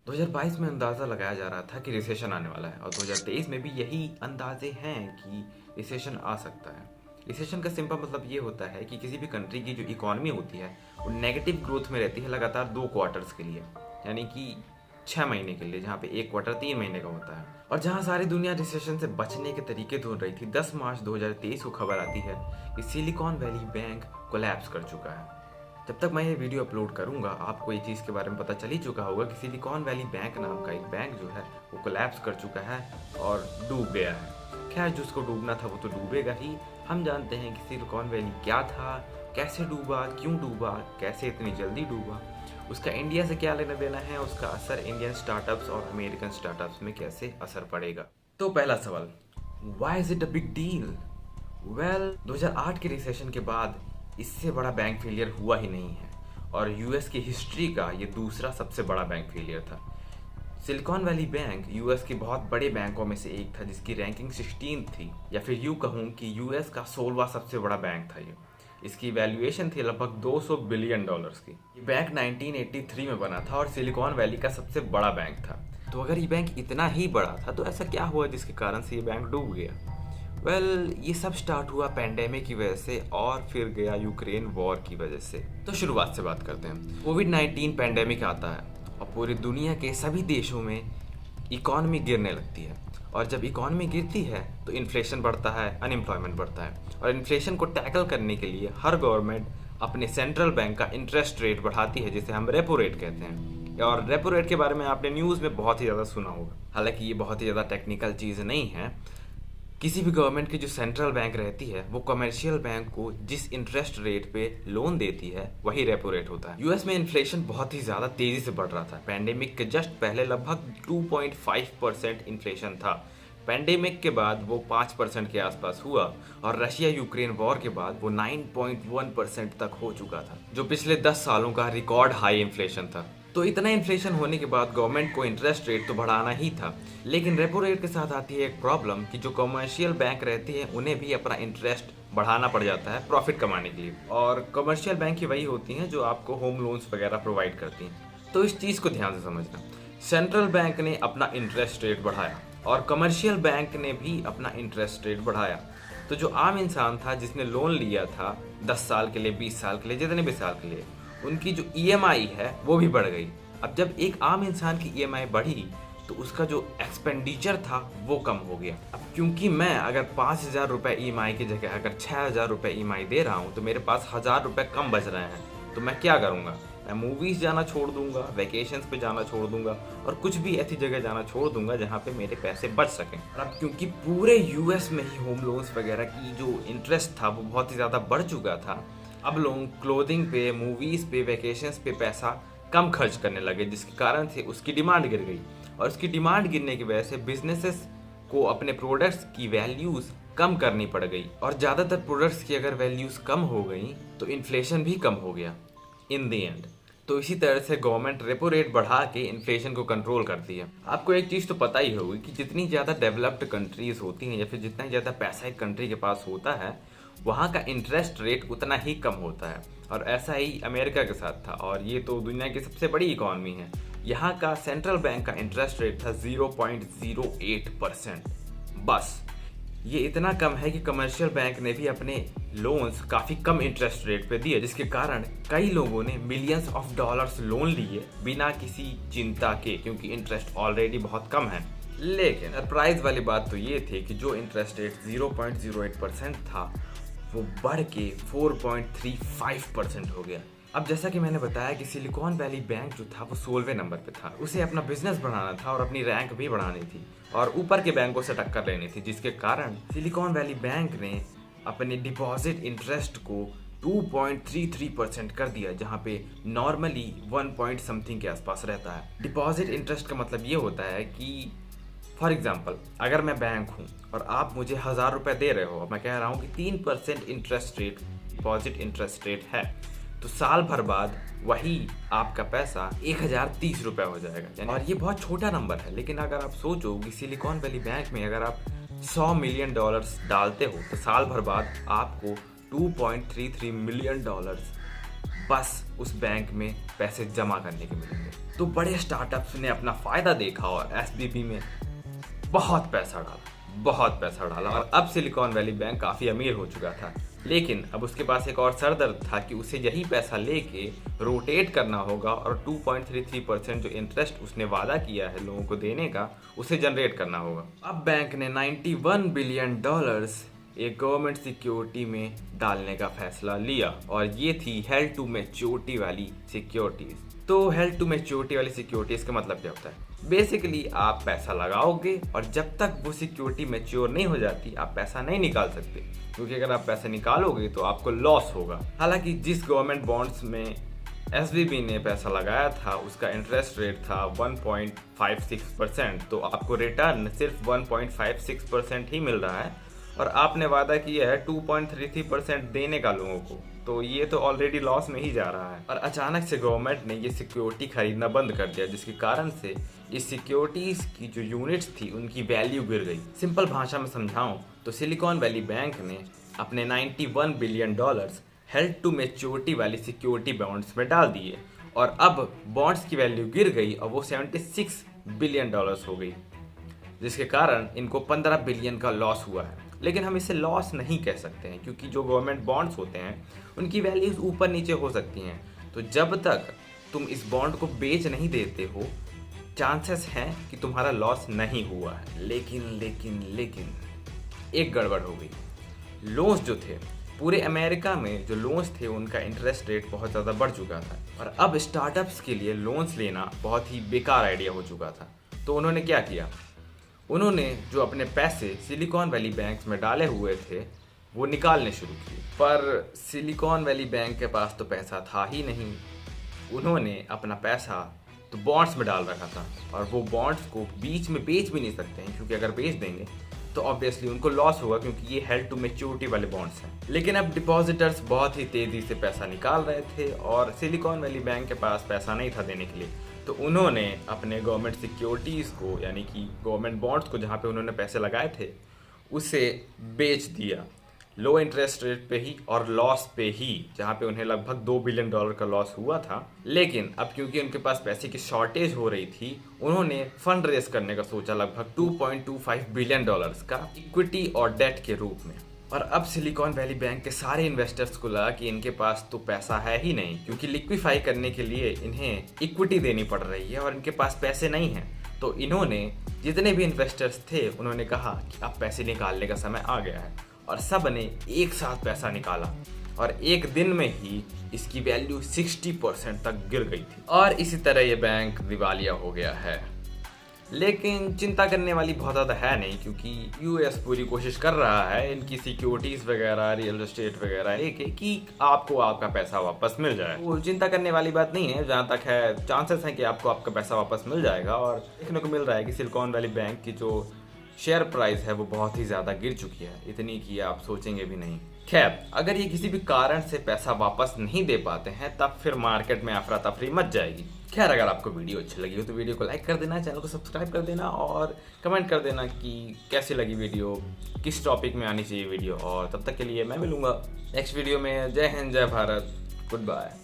2022 में अंदाज़ा लगाया जा रहा था कि रिसेशन आने वाला है और 2023 में भी यही अंदाजे हैं कि रिसेशन आ सकता है। रिसेशन का सिंपल मतलब ये होता है कि किसी भी कंट्री की जो इकोनॉमी होती है वो नेगेटिव ग्रोथ में रहती है लगातार 2 क्वार्टर्स के लिए, यानी कि 6 महीने के लिए, जहाँ पे एक क्वार्टर 3 महीने का होता है। और जहाँ सारी दुनिया रिसेशन से बचने के तरीके ढूंढ रही थी, 10 मार्च 2023 को खबर आती है कि सिलिकॉन वैली बैंक कोलैप्स कर चुका है। जब तक मैं ये वीडियो अपलोड करूंगा आपको ये चीज़ के बारे में पता चल ही चुका होगा कि सिलिकॉन वैली बैंक नाम का एक बैंक जो है वो कोलैप्स कर चुका है और डूब गया है। खैर, जिसको डूबना था वो तो डूबेगा ही। हम जानते हैं कि सिलिकॉन वैली क्या था, कैसे डूबा, क्यों डूबा, कैसे इतनी जल्दी डूबा, उसका इंडिया से क्या लेना देना है, उसका असर इंडियन स्टार्टअप्स और अमेरिकन स्टार्टअप्स में कैसे असर पड़ेगा। तो पहला सवाल, why is it a big deal? Well, 2008 के रिसेशन के बाद इससे बड़ा बैंक फेलियर हुआ ही नहीं है और यूएस की हिस्ट्री का ये दूसरा सबसे बड़ा बैंक फेलियर था। सिलिकॉन वैली बैंक यूएस के बहुत बड़े बैंकों में से एक था जिसकी रैंकिंग 16 थी, या फिर यूँ कहूँ कि यूएस का 16वां सबसे बड़ा बैंक था ये। इसकी वैल्यूएशन थी लगभग $200 बिलियन की। ये बैंक 1983 में बना था और सिलिकॉन वैली का सबसे बड़ा बैंक था। तो अगर ये बैंक इतना ही बड़ा था तो ऐसा क्या हुआ जिसके कारण से ये बैंक डूब गया? वेल, ये सब स्टार्ट हुआ पेंडेमिक की वजह से और फिर गया यूक्रेन वॉर की वजह से। तो शुरुआत से बात करते हैं। कोविड-19 पेंडेमिक आता है और पूरी दुनिया के सभी देशों में इकॉनमी गिरने लगती है और जब इकॉनमी गिरती है तो इन्फ्लेशन बढ़ता है, अनएम्प्लॉयमेंट बढ़ता है और इन्फ्लेशन को टैकल करने के लिए हर गवर्नमेंट अपने सेंट्रल बैंक का इंटरेस्ट रेट बढ़ाती है, जिसे हम रेपो रेट कहते हैं। और रेपो रेट के बारे में आपने न्यूज़ में बहुत ही ज़्यादा सुना होगा। हालांकि ये बहुत ही ज़्यादा टेक्निकल चीज़ नहीं है। किसी भी गवर्नमेंट की जो सेंट्रल बैंक रहती है वो कमर्शियल बैंक को जिस इंटरेस्ट रेट पे लोन देती है वही रेपो रेट होता है। यूएस में इन्फ्लेशन बहुत ही ज़्यादा तेज़ी से बढ़ रहा था। पैंडेमिक के जस्ट पहले लगभग 2.5% इन्फ्लेशन था। पैंडेमिक के बाद वो 5% के आसपास हुआ और रशिया यूक्रेन वॉर के बाद वो 9.1% तक हो चुका था, जो पिछले 10 सालों का रिकॉर्ड हाई इन्फ्लेशन था। तो इतना इन्फ्लेशन होने के बाद गवर्नमेंट को इंटरेस्ट रेट तो बढ़ाना ही था, लेकिन रेपो रेट के साथ आती है एक प्रॉब्लम कि जो कमर्शियल बैंक रहती है उन्हें भी अपना इंटरेस्ट बढ़ाना पड़ जाता है प्रॉफिट कमाने के लिए। और कमर्शियल बैंक ही वही होती हैं जो आपको होम लोन्स वगैरह प्रोवाइड करती हैं। तो इस चीज़ को ध्यान से समझना, सेंट्रल बैंक ने अपना इंटरेस्ट रेट बढ़ाया और कमर्शियल बैंक ने भी अपना इंटरेस्ट रेट बढ़ाया। तो जो आम इंसान था जिसने लोन लिया था 10 साल के लिए, 20 साल के लिए, जितने भी साल के लिए, उनकी जो ईएमआई है वो भी बढ़ गई। अब जब एक आम इंसान की ईएमआई बढ़ी तो उसका जो एक्सपेंडिचर था वो कम हो गया। अब क्योंकि मैं अगर 5,000 रुपये ईएमआई की जगह अगर 6,000 रुपये ईएमआई दे रहा हूँ तो मेरे पास 1,000 रुपये कम बच रहे हैं, तो मैं क्या करूँगा? मैं मूवीज़ जाना छोड़ दूंगा, वैकेशंस पे जाना छोड़ दूंगा और कुछ भी ऐसी जगह जाना छोड़ दूंगा जहाँ पे मेरे पैसे बच सकें। और अब क्योंकि पूरे यूएस में ही होम लोन्स वगैरह की जो इंटरेस्ट था वो बहुत ही ज़्यादा बढ़ चुका था, अब लोग क्लोथिंग पे, मूवीज़ पे, वैकेशंस पे पैसा कम खर्च करने लगे, जिसके कारण से उसकी डिमांड गिर गई और उसकी डिमांड गिरने की वजह से बिजनेसेस को अपने प्रोडक्ट्स की वैल्यूज़ कम करनी पड़ गई और ज़्यादातर प्रोडक्ट्स की अगर वैल्यूज़ कम हो गई तो इन्फ्लेशन भी कम हो गया इन द एंड। तो इसी तरह से गवर्नमेंट रेपो रेट बढ़ा के इन्फ्लेशन को कंट्रोल करती है। आपको एक चीज़ तो पता ही होगी कि जितनी ज़्यादा डेवलप्ड कंट्रीज़ होती हैं या फिर जितना ज़्यादा पैसा एक कंट्री के पास होता है वहाँ का इंटरेस्ट रेट उतना ही कम होता है। और ऐसा ही अमेरिका के साथ था और ये तो दुनिया की सबसे बड़ी इकॉनमी है। यहाँ का सेंट्रल बैंक का इंटरेस्ट रेट था 0.08%। बस ये इतना कम है कि कमर्शियल बैंक ने भी अपने लोन्स काफ़ी कम इंटरेस्ट रेट पे दिए, जिसके कारण कई लोगों ने मिलियंस ऑफ डॉलर्स लोन लिए बिना किसी चिंता के, क्योंकि इंटरेस्ट ऑलरेडी बहुत कम है। लेकिन सरप्राइज वाली बात तो ये थी कि जो इंटरेस्ट रेट 0.08% था वो बढ़ के 4.35% हो गया। अब जैसा कि मैंने बताया कि सिलिकॉन वैली बैंक जो था वो 16वें नंबर पे था। उसे अपना बिजनेस बढ़ाना था और अपनी रैंक भी बढ़ानी थी और ऊपर के बैंकों से टक्कर लेनी थी, जिसके कारण सिलिकॉन वैली बैंक ने अपने डिपॉजिट इंटरेस्ट को 2.33% कर दिया, जहाँ पे नॉर्मली 1 पॉइंट समथिंग के आसपास रहता है। डिपॉजिट इंटरेस्ट का मतलब ये होता है कि फॉर एग्जाम्पल अगर मैं बैंक हूँ और आप मुझे 1,000 रुपये दे रहे हो और मैं कह रहा हूँ कि 3% interest rate deposit interest rate है, तो साल भर बाद वही आपका पैसा 1,030 रुपये हो जाएगा। और ये बहुत छोटा नंबर है, लेकिन अगर आप सोचो कि सिलिकॉन वैली बैंक में अगर आप $100 मिलियन डालते हो तो साल भर बाद आपको $2.33 मिलियन बस उस बैंक में पैसे जमा करने के मिलेंगे। तो बड़े स्टार्टअप्स ने अपना फायदा देखा और एसवीबी में बहुत पैसा डाला और अब सिलिकॉन वैली बैंक काफ़ी अमीर हो चुका था। लेकिन अब उसके पास एक और सरदर्द था कि उसे यही पैसा लेके रोटेट करना होगा और 2.33% जो इंटरेस्ट उसने वादा किया है लोगों को देने का, उसे जनरेट करना होगा। अब बैंक ने $91 बिलियन एक गवर्नमेंट सिक्योरिटी में डालने का फैसला लिया और ये थी हेल्ड टू मैच्योरिटी वाली सिक्योरिटीज। तो हेल्ड टू मैच्योरिटी वाली सिक्योरिटीज का मतलब क्या होता है? बेसिकली आप पैसा लगाओगे और जब तक वो सिक्योरिटी मैच्योर नहीं हो जाती आप पैसा नहीं निकाल सकते, क्योंकि अगर आप पैसा निकालोगे तो आपको लॉस होगा। हालांकि जिस गवर्नमेंट बॉन्ड्स में एसवीबी ने पैसा लगाया था उसका इंटरेस्ट रेट था 1.56%, तो आपको रिटर्न सिर्फ 1.56% ही मिल रहा है और आपने वादा किया है 2.33% देने का लोगों को, तो ये तो ऑलरेडी लॉस में ही जा रहा है। और अचानक से गवर्नमेंट ने ये सिक्योरिटी खरीदना बंद कर दिया, जिसके कारण से इस सिक्योरिटीज की जो यूनिट्स थी उनकी वैल्यू गिर गई। सिंपल भाषा में समझाऊं तो सिलिकॉन वैली बैंक ने अपने $91 बिलियन हेल्ड टू मैच्योरिटी वाली सिक्योरिटी बॉन्ड्स में डाल दिए और अब बॉन्ड्स की वैल्यू गिर गई और वो $76 बिलियन हो गई, जिसके कारण इनको 15 बिलियन का लॉस हुआ है। लेकिन हम इसे लॉस नहीं कह सकते हैं, क्योंकि जो गवर्नमेंट बॉन्ड्स होते हैं उनकी वैल्यूज ऊपर नीचे हो सकती हैं। तो जब तक तुम इस बॉन्ड को बेच नहीं देते हो, चांसेस हैं कि तुम्हारा लॉस नहीं हुआ है। लेकिन एक गड़बड़ हो गई। लोन्स जो थे पूरे अमेरिका में, जो लोन्स थे उनका इंटरेस्ट रेट बहुत ज़्यादा बढ़ चुका था और अब स्टार्टअप्स के लिए लोन्स लेना बहुत ही बेकार आइडिया हो चुका था। तो उन्होंने क्या किया? उन्होंने जो अपने पैसे सिलिकॉन वैली बैंक में डाले हुए थे वो निकालने शुरू किए, पर सिलिकॉन वैली बैंक के पास तो पैसा था ही नहीं। उन्होंने अपना पैसा तो बॉन्ड्स में डाल रखा था और वो बॉन्ड्स को बीच में बेच भी नहीं सकते हैं, क्योंकि अगर बेच देंगे तो ऑब्वियसली उनको लॉस होगा, क्योंकि ये हेल्ड टू मैच्योरिटी वाले बॉन्ड्स हैं। लेकिन अब डिपॉजिटर्स बहुत ही तेज़ी से पैसा निकाल रहे थे और सिलिकॉन वैली बैंक के पास पैसा नहीं था देने के लिए, तो उन्होंने अपने गवर्नमेंट सिक्योरिटीज़ को, यानी कि गवर्नमेंट बॉन्ड्स को जहाँ पे उन्होंने पैसे लगाए थे, उसे बेच दिया लो इंटरेस्ट रेट पे ही और लॉस पे ही, जहाँ पे उन्हें लगभग $2 बिलियन का लॉस हुआ था। लेकिन अब क्योंकि उनके पास पैसे की शॉर्टेज हो रही थी, उन्होंने फंड रेज करने का सोचा लगभग $2.25 बिलियन का इक्विटी और डेट के रूप में। और अब सिलिकॉन वैली बैंक के सारे इन्वेस्टर्स को लगा कि इनके पास तो पैसा है ही नहीं, क्योंकि लिक्विफाई करने के लिए इन्हें इक्विटी देनी पड़ रही है और इनके पास पैसे नहीं हैं। तो इन्होंने, जितने भी इन्वेस्टर्स थे, उन्होंने कहा कि अब पैसे निकालने का समय आ गया है और सब ने एक साथ पैसा निकाला और एक दिन में ही इसकी वैल्यू 60% तक गिर गई थी और इसी तरह ये बैंक दिवालिया हो गया है। लेकिन चिंता करने वाली बहुत ज़्यादा है नहीं, क्योंकि यूएस पूरी कोशिश कर रहा है इनकी सिक्योरिटीज़ वगैरह, रियल एस्टेट वगैरह कि आपको आपका पैसा वापस मिल जाए। वो चिंता करने वाली बात नहीं है, जहाँ तक है चांसेस हैं कि आपको आपका पैसा वापस मिल जाएगा। और देखने को मिल रहा है कि सिलिकॉन वैली बैंक की जो शेयर प्राइस है वो बहुत ही ज़्यादा गिर चुकी है, इतनी कि आप सोचेंगे भी नहीं। खैर, अगर ये किसी भी कारण से पैसा वापस नहीं दे पाते हैं तब फिर मार्केट में अफरा तफरी मच जाएगी। खैर, अगर आपको वीडियो अच्छी लगी हो तो वीडियो को लाइक कर देना, चैनल को सब्सक्राइब कर देना और कमेंट कर देना कि कैसी लगी वीडियो, किस टॉपिक में आनी चाहिए वीडियो। और तब तक के लिए मैं मिलूंगा नेक्स्ट वीडियो में। जय हिंद, जय भारत, गुड बाय।